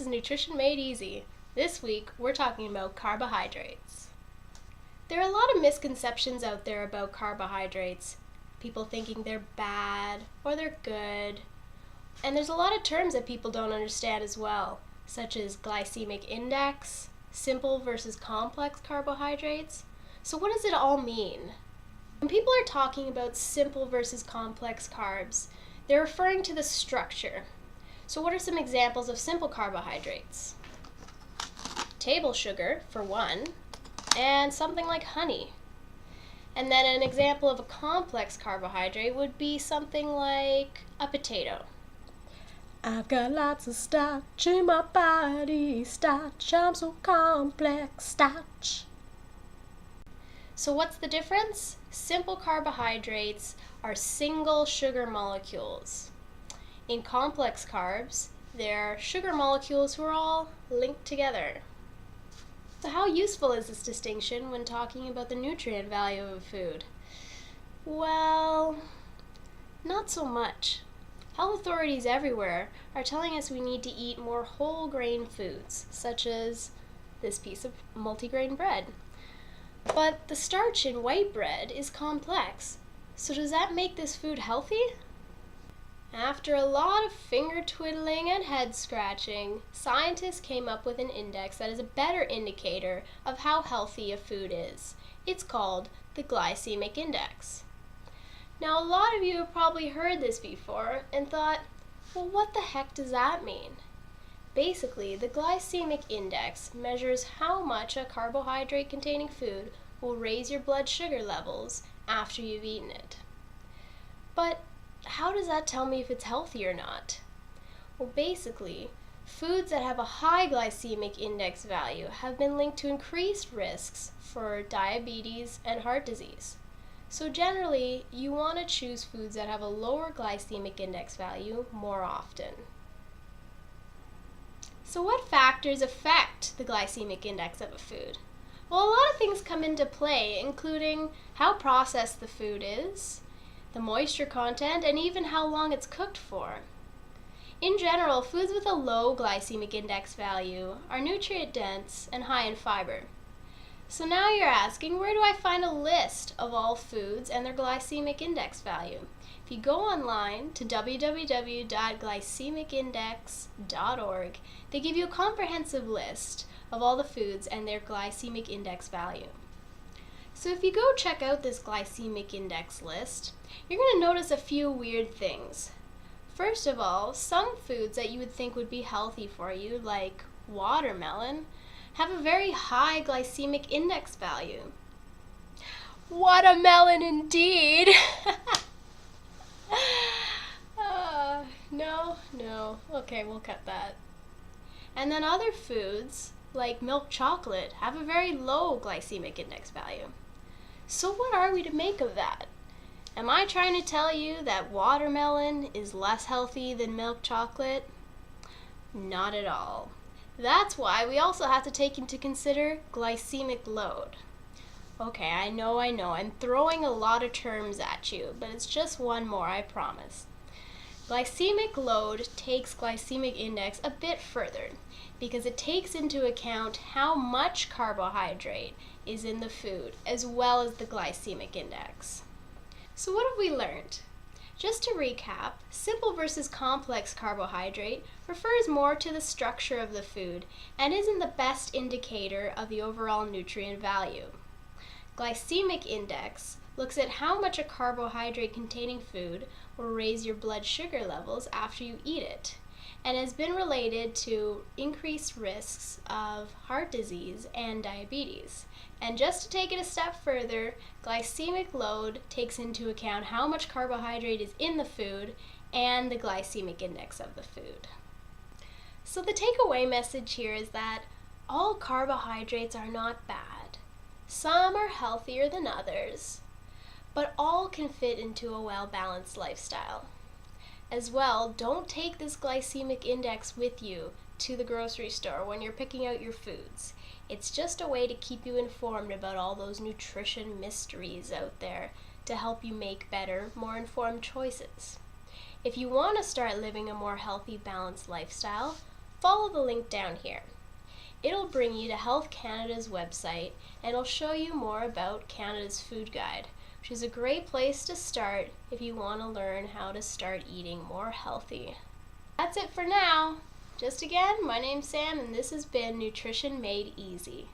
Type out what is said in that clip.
is Nutrition Made Easy. This week, we're talking about carbohydrates. There are a lot of misconceptions out there about carbohydrates. People thinking they're bad or they're good. And there's a lot of terms that people don't understand as well, such as glycemic index, simple versus complex carbohydrates. So what does it all mean? When people are talking about simple versus complex carbs, they're referring to the structure. So what are some examples of simple carbohydrates? Table sugar, for one, and something like honey. And then an example of a complex carbohydrate would be something like a potato. I've got lots of starch in my body, starch, I'm so complex, starch. So what's the difference? Simple carbohydrates are single sugar molecules. In complex carbs, they're sugar molecules who are all linked together. So how useful is this distinction when talking about the nutrient value of a food? Well, not so much. Health authorities everywhere are telling us we need to eat more whole grain foods, such as this piece of multigrain bread. But the starch in white bread is complex, so does that make this food healthy? After a lot of finger twiddling and head scratching, scientists came up with an index that is a better indicator of how healthy a food is. It's called the glycemic index. Now, a lot of you have probably heard this before and thought, well, what the heck does that mean? Basically, the glycemic index measures how much a carbohydrate-containing food will raise your blood sugar levels after you've eaten it. But how does that tell me if it's healthy or not? Well, basically, foods that have a high glycemic index value have been linked to increased risks for diabetes and heart disease. So generally, you want to choose foods that have a lower glycemic index value more often. So what factors affect the glycemic index of a food? Well, a lot of things come into play, including how processed the food is, the moisture content, and even how long it's cooked for. In general, foods with a low glycemic index value are nutrient-dense and high in fiber. So now you're asking, where do I find a list of all foods and their glycemic index value? If you go online to www.glycemicindex.org, they give you a comprehensive list of all the foods and their glycemic index value. So if you go check out this glycemic index list, you're going to notice a few weird things. First of all, some foods that you would think would be healthy for you, like watermelon, have a very high glycemic index value. Watermelon indeed! No. Okay, we'll cut that. And then other foods, like milk chocolate, have a very low glycemic index value. So what are we to make of that? Am I trying to tell you that watermelon is less healthy than milk chocolate? Not at all. That's why we also have to take into consider glycemic load. Okay, I know, I'm throwing a lot of terms at you, but it's just one more, I promise. Glycemic load takes glycemic index a bit further because it takes into account how much carbohydrate is in the food as well as the glycemic index. So what have we learned? Just to recap, simple versus complex carbohydrate refers more to the structure of the food and isn't the best indicator of the overall nutrient value. Glycemic index looks at how much a carbohydrate-containing food will raise your blood sugar levels after you eat it, and has been related to increased risks of heart disease and diabetes. And just to take it a step further, glycemic load takes into account how much carbohydrate is in the food and the glycemic index of the food. So the takeaway message here is that all carbohydrates are not bad. Some are healthier than others, but all can fit into a well-balanced lifestyle. As well, don't take this glycemic index with you to the grocery store when you're picking out your foods. It's just a way to keep you informed about all those nutrition mysteries out there to help you make better, more informed choices. If you want to start living a more healthy, balanced lifestyle, follow the link down here. It'll bring you to Health Canada's website and it'll show you more about Canada's Food Guide, which is a great place to start if you want to learn how to start eating more healthy. That's it for now. Just again, my name's Sam and this has been Nutrition Made Easy.